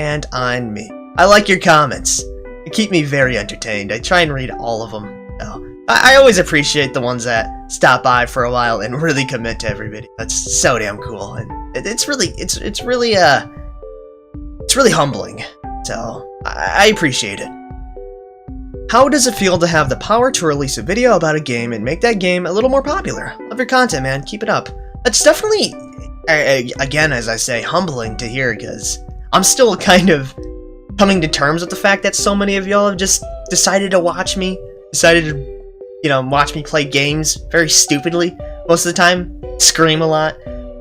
and on me. I like your comments. They keep me very entertained. I try and read all of them. I always appreciate the ones that stop by for a while and really commit to every video. That's so damn cool, and it's really humbling. So I appreciate it. How does it feel to have the power to release a video about a game and make that game a little more popular? Love your content, man. Keep it up. That's definitely, again, as I say, humbling to hear, because I'm still kind of coming to terms with the fact that so many of y'all have just decided to watch me, watch me play games very stupidly most of the time, scream a lot.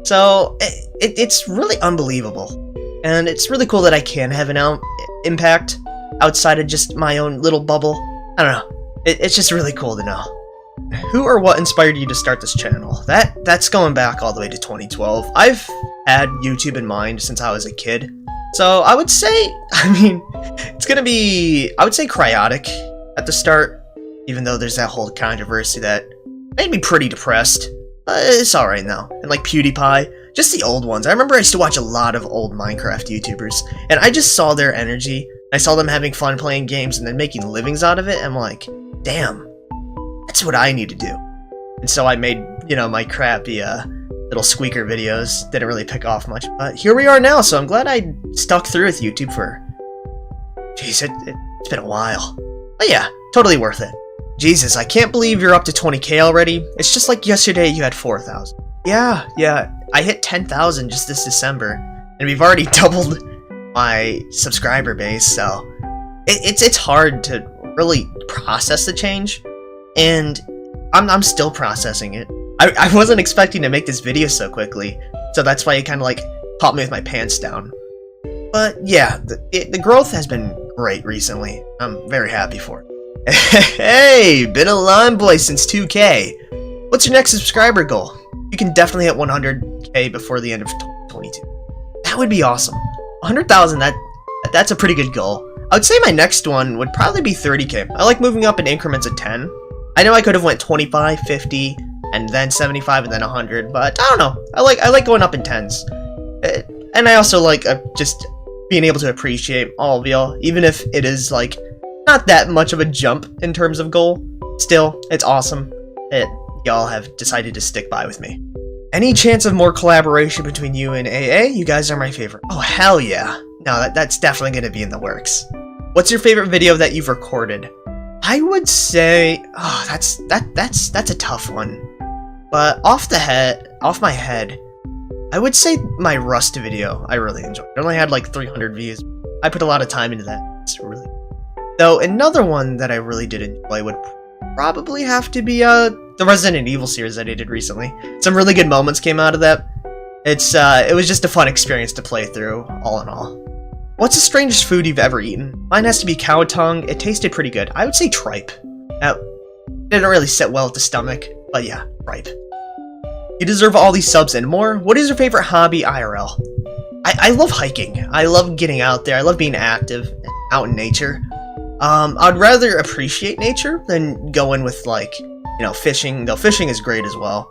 So it's really unbelievable. And it's really cool that I can have an impact outside of just my own little bubble. I don't know. It's just really cool to know. Who or what inspired you to start this channel? That's going back all the way to 2012. I've had YouTube in mind since I was a kid. So I would say, it's gonna be, I would say Cryotic at the start, even though there's that whole controversy that made me pretty depressed. It's alright now. And like PewDiePie, just the old ones. I remember I used to watch a lot of old Minecraft YouTubers, and I just saw their energy. I saw them having fun playing games and then making livings out of it, and I'm like, damn, that's what I need to do. And so I made, my crappy little squeaker videos. Didn't really pick off much, but here we are now, so I'm glad I stuck through with YouTube for, jeez, it's been a while. But yeah, totally worth it. Jesus, I can't believe you're up to 20k already. It's just like yesterday you had 4,000. Yeah, I hit 10,000 just this December, and we've already doubled my subscriber base, so it's hard to really process the change, and I'm still processing it. I wasn't expecting to make this video so quickly, so that's why it kind of like caught me with my pants down. But yeah, the growth has been great recently. I'm very happy for it. Hey, been a Zomboy since 2k. What's your next subscriber goal? You can definitely hit 100k before the end of 2022. That would be awesome. 100,000, that's a pretty good goal. I would say my next one would probably be 30k. I like moving up in increments of 10. I know I could have went 25, 50, and then 75, and then 100, but I don't know. I like going up in 10s. And I also like just being able to appreciate all of y'all, even if it is like not that much of a jump in terms of goal. Still, it's awesome that y'all have decided to stick by with me. Any chance of more collaboration between you and AA? You guys are my favorite. Oh, hell yeah. No, that's definitely going to be in the works. What's your favorite video that you've recorded? I would say, that's a tough one. But off my head, I would say my Rust video I really enjoyed. It only had like 300 views. I put a lot of time into that. It's really, though another one that I really did enjoy would probably have to be the Resident Evil series that I did recently. Some really good moments came out of that. It was just a fun experience to play through, all in all. What's the strangest food you've ever eaten? Mine has to be cow tongue. It tasted pretty good. I would say tripe. Didn't really sit well with the stomach, but yeah, tripe. You deserve all these subs and more. What is your favorite hobby IRL? I love hiking. I love getting out there. I love being active and out in nature. I'd rather appreciate nature than go in with like, fishing, though fishing is great as well.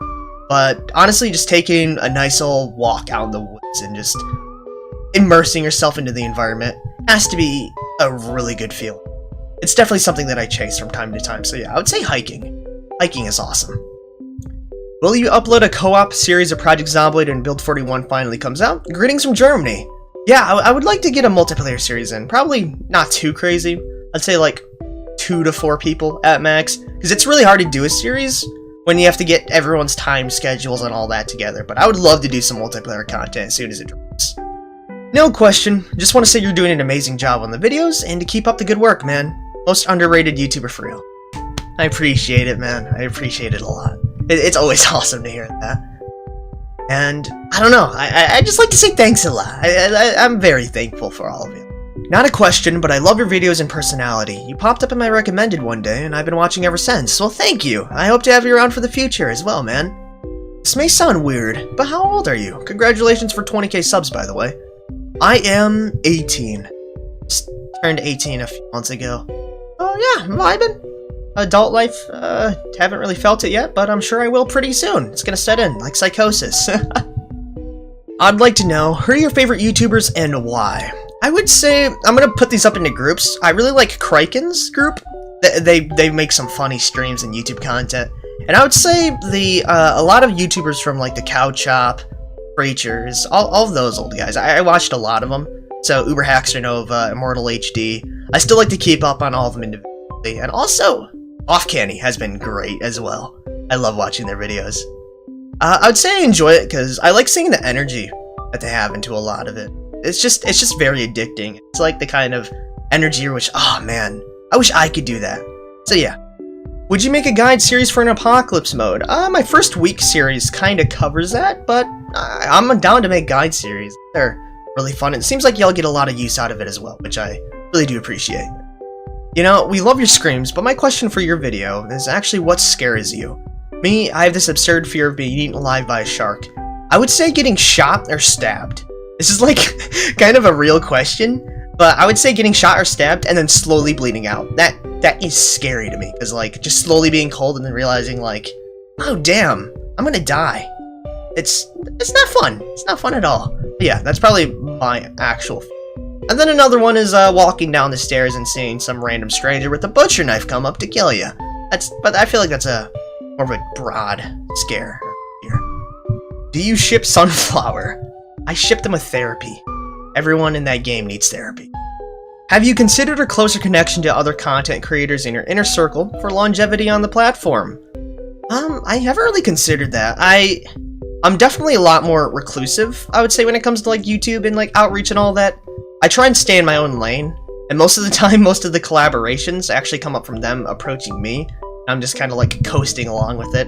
But honestly, just taking a nice old walk out in the woods and just immersing yourself into the environment has to be a really good feeling. It's definitely something that I chase from time to time, so yeah, I would say hiking. Hiking is awesome. Will you upload a co-op series of Project Zomboid when Build 41 finally comes out? Greetings from Germany! Yeah, I would like to get a multiplayer series in. Probably not too crazy. I'd say like 2 to 4 people at max, because it's really hard to do a series when you have to get everyone's time schedules and all that together, but I would love to do some multiplayer content as soon as it drops. No question, just want to say you're doing an amazing job on the videos, and to keep up the good work, man. Most underrated YouTuber for real. I appreciate it, man. I appreciate it a lot. It's always awesome to hear that. And, I don't know, I just like to say thanks a lot. I'm very thankful for all of you. Not a question, but I love your videos and personality. You popped up in my recommended one day, and I've been watching ever since. Well, thank you. I hope to have you around for the future as well, man. This may sound weird, but how old are you? Congratulations for 20k subs, by the way. I am 18. Just turned 18 a few months ago. Oh yeah, vibing. Adult life, haven't really felt it yet, but I'm sure I will pretty soon. It's gonna set in, like psychosis. I'd like to know, who are your favorite YouTubers and why? I would say I'm gonna put these up into groups. I really like Kraken's group. They make some funny streams and YouTube content, and I would say a lot of YouTubers from like the Cow Chop, Preachers, all of those old guys. I watched a lot of them. So Uber Hackster Nova, Immortal HD. I still like to keep up on all of them individually, and also Off Canny has been great as well. I love watching their videos. I would say I enjoy it because I like seeing the energy that they have into a lot of it. It's just very addicting. It's like the kind of energy which, oh man, I wish I could do that. So yeah. Would you make a guide series for an apocalypse mode? My first week series kind of covers that, but I'm down to make guide series. They're really fun. It seems like y'all get a lot of use out of it as well, which I really do appreciate. You know, we love your screams, but my question for your video is actually what scares you? Me, I have this absurd fear of being eaten alive by a shark. I would say getting shot or stabbed. This is like kind of a real question, but I would say getting shot or stabbed and then slowly bleeding out. That is scary to me, because like just slowly being cold and then realizing like, oh damn, I'm gonna die. It's not fun. It's not fun at all. But yeah, that's probably my actual fear. And then another one is walking down the stairs and seeing some random stranger with a butcher knife come up to kill you. But I feel like that's more of a broad scare or fear. Do you ship Sunflower? I ship them with therapy. Everyone in that game needs therapy. Have you considered a closer connection to other content creators in your inner circle for longevity on the platform? I haven't really considered that. I'm definitely a lot more reclusive, I would say, when it comes to like YouTube and like outreach and all that. I try and stay in my own lane, and most of the time, most of the collaborations actually come up from them approaching me. I'm just kind of like coasting along with it.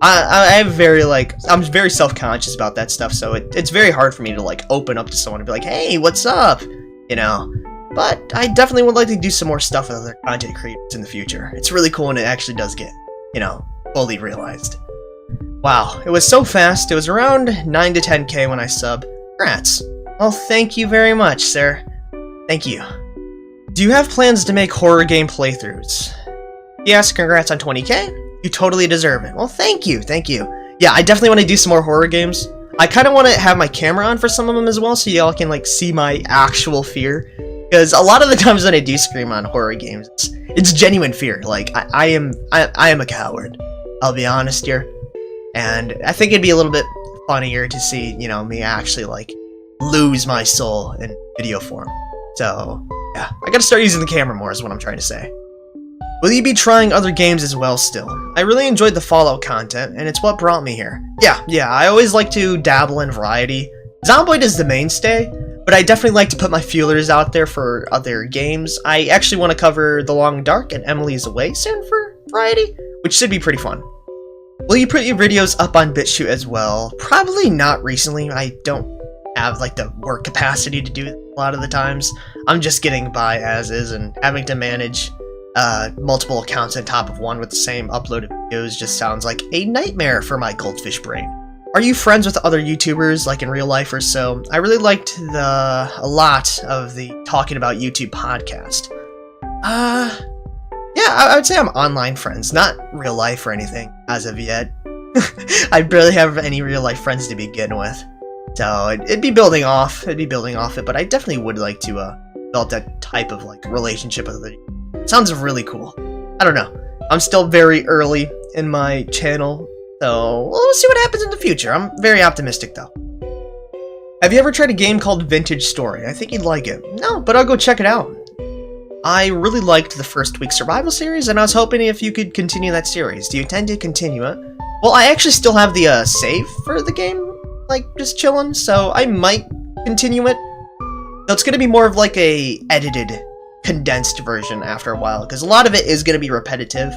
I'm very self-conscious about that stuff, so it's very hard for me to like open up to someone and be like, hey, what's up? You know? But I definitely would like to do some more stuff with other content creators in the future. It's really cool when it actually does get, you know, fully realized. Wow, it was so fast. It was around 9 to 10k when I sub. Congrats. Well, thank you very much, sir. Thank you. Do you have plans to make horror game playthroughs? Yes, congrats on 20k. You totally deserve it. Well, thank you. Yeah, I definitely want to do some more horror games. I kind of want to have my camera on for some of them as well, so y'all can like see my actual fear. Because a lot of the times when I do scream on horror games, it's genuine fear. Like I am a coward. I'll be honest here, and I think it'd be a little bit funnier to see, you know, me actually like lose my soul in video form. So yeah, I gotta start using the camera more is what I'm trying to say. Will you be trying other games as well still? I really enjoyed the Fallout content, and it's what brought me here. Yeah, I always like to dabble in variety. Zomboid is the mainstay, but I definitely like to put my feelers out there for other games. I actually want to cover The Long Dark and Emily's Away soon for variety, which should be pretty fun. Will you put your videos up on BitChute as well? Probably not recently. I don't have like the work capacity to do it a lot of the times. I'm just getting by as is, and having to manage multiple accounts on top of one with the same uploaded videos just sounds like a nightmare for my goldfish brain. Are you friends with other YouTubers, like in real life or so? I really liked a lot of the Talking About YouTube podcast. Yeah, I would say I'm online friends, not real life or anything, as of yet. I barely have any real life friends to begin with. So it'd be building off it, but I definitely would like to develop that type of like relationship with it. Sounds really cool. I don't know. I'm still very early in my channel, so we'll see what happens in the future. I'm very optimistic though. Have you ever tried a game called Vintage Story? I think you'd like it. No, but I'll go check it out. I really liked the first week survival series, and I was hoping if you could continue that series. Do you intend to continue it? Well, I actually still have the save for the game, like just chilling, so I might continue it. So it's gonna be more of like a edited, condensed version after a while, because a lot of it is gonna be repetitive,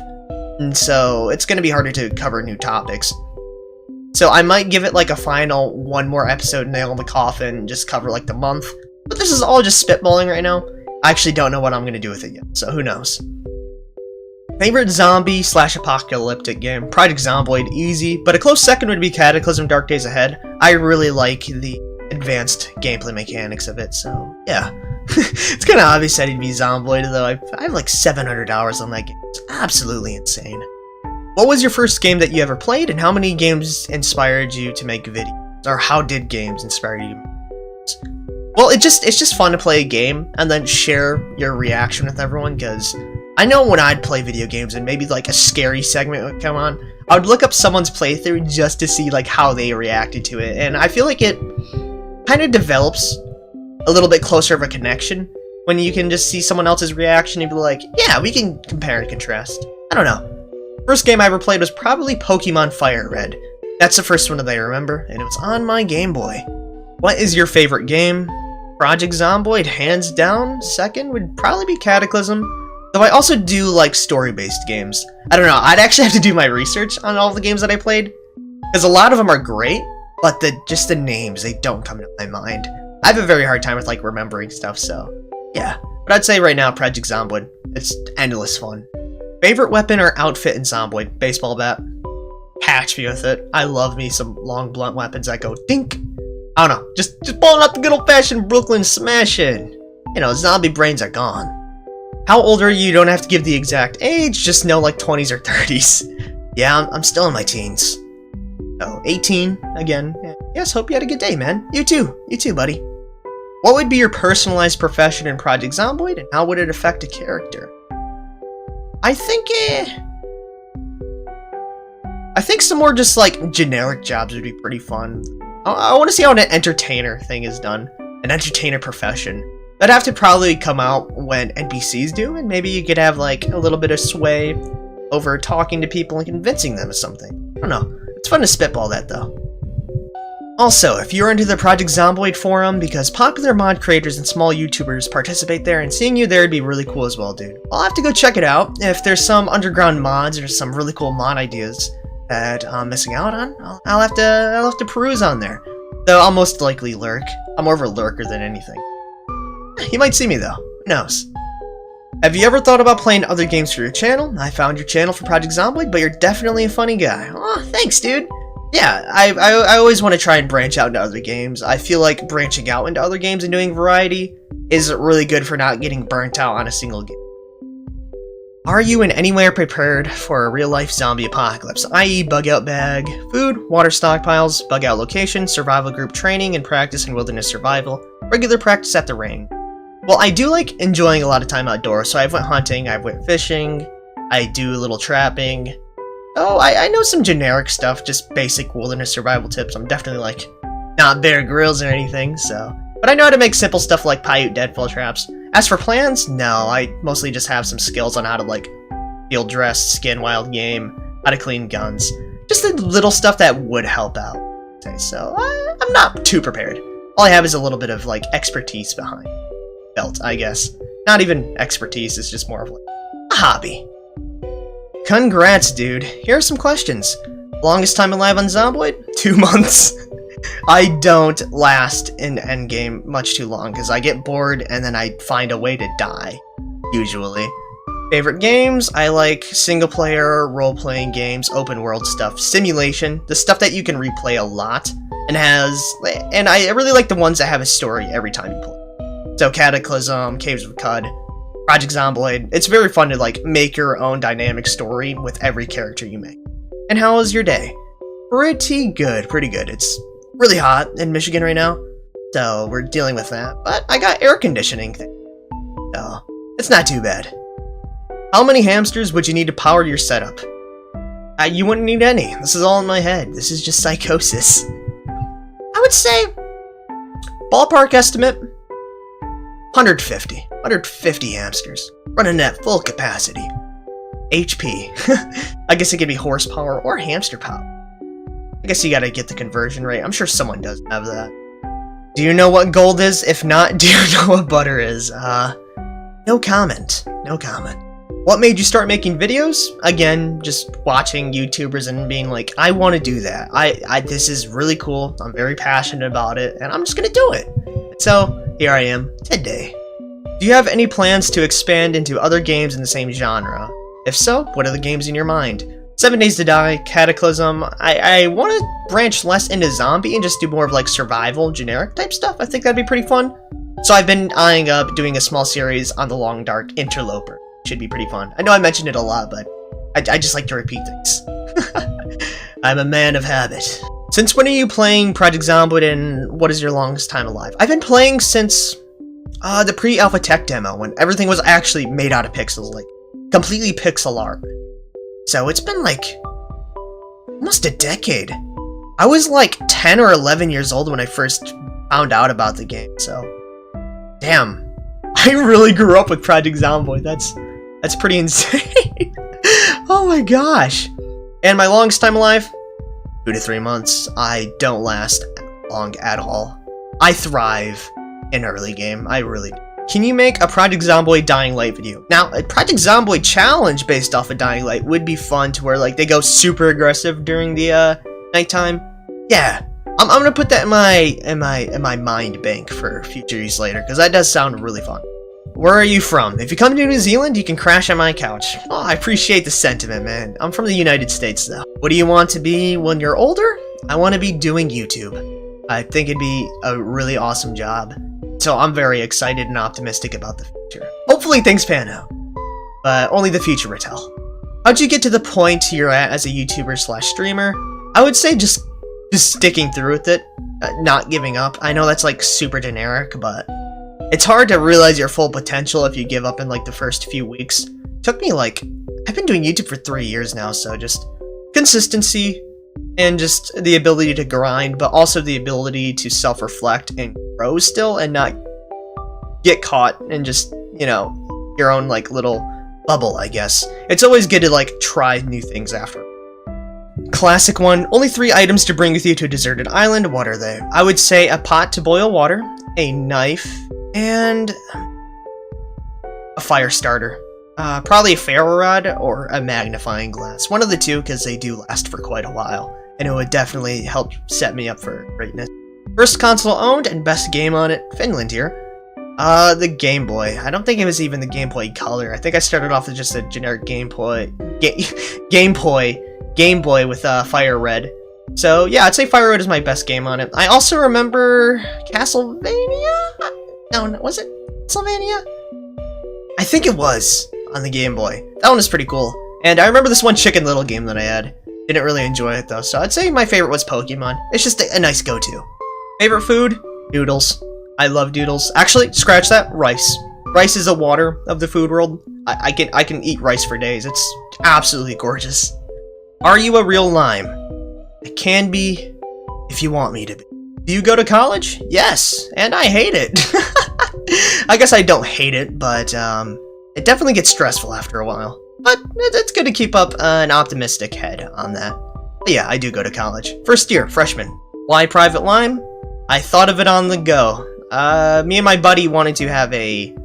and so it's gonna be harder to cover new topics. So I might give it like a final one more episode nail in the coffin, just cover like the month. But this is all just spitballing right now. I actually don't know what I'm gonna do with it yet, so who knows. Favorite zombie/apocalyptic game? Project Zomboid, easy, but a close second would be Cataclysm Dark Days Ahead. I really like the advanced gameplay mechanics of it, so yeah. It's kind of obvious that it'd be Zomboid, though. I have like 700 hours on that game. It's absolutely insane. What was your first game that you ever played, and how many games inspired you to make videos? Or how did games inspire you to make videos? Well, it's just fun to play a game and then share your reaction with everyone, because I know when I'd play video games and maybe like a scary segment would come on, I would look up someone's playthrough just to see like how they reacted to it, and I feel like it kind of develops a little bit closer of a connection when you can just see someone else's reaction and be like, yeah, we can compare and contrast. I don't know. First game I ever played was probably Pokemon Fire Red. That's the first one that I remember, and it was on my Game Boy. What is your favorite game? Project Zomboid, hands down. Second would probably be Cataclysm. Though I also do like story-based games. I don't know, I'd actually have to do my research on all the games that I played, because a lot of them are great, but just the names, they don't come to my mind. I have a very hard time with like remembering stuff, so yeah. But I'd say right now, Project Zomboid. It's endless fun. Favorite weapon or outfit in Zomboid? Baseball bat. Catch me with it. I love me some long blunt weapons that go dink. I don't know, just pulling out the good old-fashioned Brooklyn smashing. You know, zombie brains are gone. How old are you? You don't have to give the exact age, just know like 20s or 30s. Yeah, I'm still in my teens. So, 18, again. Yes, hope you had a good day, man. You too, buddy. What would be your personalized profession in Project Zomboid, and how would it affect a character? I think some more just like generic jobs would be pretty fun. I want to see how an entertainer thing is done. An entertainer profession. That'd have to probably come out when NPCs do, and maybe you could have like a little bit of sway over talking to people and convincing them of something. I don't know. It's fun to spitball that though. Also, if you're into the Project Zomboid forum, because popular mod creators and small YouTubers participate there, and seeing you there would be really cool as well, dude. I'll have to go check it out. If there's some underground mods or some really cool mod ideas that I'm missing out on, I'll have to peruse on there. Though I'll most likely lurk. I'm more of a lurker than anything. You might see me though. Who knows? Have you ever thought about playing other games for your channel? I found your channel for Project Zomboid, but you're definitely a funny guy. Aw, thanks, dude. Yeah, I always want to try and branch out into other games. I feel like branching out into other games and doing variety is really good for not getting burnt out on a single game. Are you in any way prepared for a real-life zombie apocalypse, i.e. bug-out bag, food, water stockpiles, bug-out location, survival group training and practice in wilderness survival, regular practice at the ring? Well, I do like enjoying a lot of time outdoors, so I've went hunting, I've went fishing, I do a little trapping. Oh, I know some generic stuff, just basic wilderness survival tips. I'm definitely like, not Bear Grylls or anything, so. But I know how to make simple stuff like Paiute deadfall traps. As for plans, no, I mostly just have some skills on how to like field dress, skin wild game, how to clean guns. Just the little stuff that would help out. Okay, so I'm not too prepared. All I have is a little bit of like expertise behind belt, I guess. Not even expertise, it's just more of like a hobby. Congrats, dude. Here are some questions. Longest time alive on Zomboid? 2 months. I don't last in endgame much too long, because I get bored and then I find a way to die, usually. Favorite games? I like single-player, role-playing games, open-world stuff, simulation, the stuff that you can replay a lot, and I really like the ones that have a story every time you play. So Cataclysm, Caves of Cud, Project Zomboid. It's very fun to like make your own dynamic story with every character you make. And how was your day? Pretty good. It's really hot in Michigan right now, so we're dealing with that. But I got air conditioning, so it's not too bad. How many hamsters would you need to power your setup? You wouldn't need any. This is all in my head. This is just psychosis. I would say, ballpark estimate, 150 hamsters, running at full capacity. HP. I guess it could be horsepower or hamster power. I guess you gotta get the conversion rate. I'm sure someone does have that. Do you know what gold is? If not, do you know what butter is? No comment. What made you start making videos? Again, just watching YouTubers and being like, I want to do that. This is really cool. I'm very passionate about it, and I'm just gonna do it. So, here I am, today. Do you have any plans to expand into other games in the same genre? If so, what are the games in your mind? 7 Days to Die, Cataclysm. I want to branch less into zombie and just do more of like survival, generic type stuff. I think that'd be pretty fun. So I've been eyeing up doing a small series on the Long Dark Interloper. Should be pretty fun. I know I mentioned it a lot, but I just like to repeat things. I'm a man of habit. Since when are you playing Project Zomboid, and what is your longest time alive? I've been playing since the pre-alpha tech demo, when everything was actually made out of pixels, like completely pixel art. So it's been like almost a decade. I was like 10 or 11 years old when I first found out about the game, so damn. I really grew up with Project Zomboid. That's pretty insane. Oh my gosh. And my longest time alive? 2 to 3 months. I don't last long at all. I thrive in early game. I really do. Can you make a Project Zomboid Dying Light video? Now, a Project Zomboid challenge based off of Dying Light would be fun, to where like they go super aggressive during the nighttime. Yeah, I'm gonna put that in my mind bank for future use later, because that does sound really fun. Where are you from? If you come to New Zealand, you can crash on my couch. Oh, I appreciate the sentiment, man. I'm from the United States, though. What do you want to be when you're older? I want to be doing YouTube. I think it'd be a really awesome job. So I'm very excited and optimistic about the future. Hopefully things pan out. But only the future will tell. How'd you get to the point you're at as a YouTuber/streamer? I would say just sticking through with it. Not giving up. I know that's like super generic, but it's hard to realize your full potential if you give up in like the first few weeks. Took me like, I've been doing YouTube for 3 years now, so just consistency and just the ability to grind, but also the ability to self-reflect and grow still, and not get caught in just, you know, your own like little bubble, I guess. It's always good to like try new things after. Classic one. Only 3 items to bring with you to a deserted island. What are they? I would say a pot to boil water, a knife, and a fire starter. Probably a ferro rod or a magnifying glass. One of the two, because they do last for quite a while, and it would definitely help set me up for greatness. First console owned and best game on it, Finland here. The Game Boy. I don't think it was even the Game Boy Color. I think I started off with just a generic Game Boy with Fire Red. So yeah, I'd say Fire Red is my best game on it. I also remember Castlevania? No, was it Castlevania? I think it was on the Game Boy. That one was pretty cool. And I remember this one Chicken Little game that I had. Didn't really enjoy it though, so I'd say my favorite was Pokemon. It's just a nice go-to. Favorite food? Noodles. I love noodles. Actually, scratch that. Rice. Rice is a water of the food world. I can eat rice for days. It's absolutely gorgeous. Are you a real lime? I can be if you want me to be. Do you go to college? Yes, and I hate it. I guess I don't hate it, but it definitely gets stressful after a while. But it's good to keep up an optimistic head on that. But yeah, I do go to college. First year, freshman. Why private lime? I thought of it on the go. Me and my buddy wanted to have a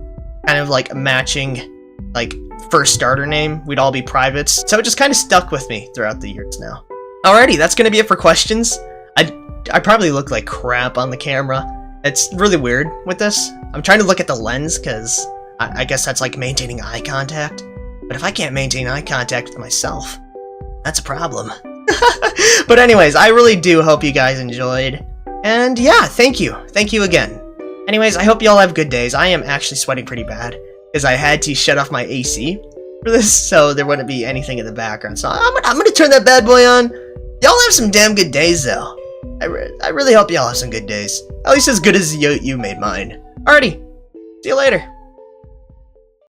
kind of like matching, like, first starter name. We'd all be privates, so it just kind of stuck with me throughout the years now. Alrighty, that's gonna be it for questions. I probably look like crap on the camera. It's really weird with this. I'm trying to look at the lens, because I guess that's like maintaining eye contact. But if I can't maintain eye contact with myself, that's a problem. But anyways, I really do hope you guys enjoyed. And yeah, thank you. Thank you again. Anyways, I hope you all have good days. I am actually sweating pretty bad, because I had to shut off my AC for this, so there wouldn't be anything in the background. So I'm gonna turn that bad boy on. Y'all have some damn good days, though. I really hope y'all have some good days. At least as good as you made mine. Alrighty, see you later.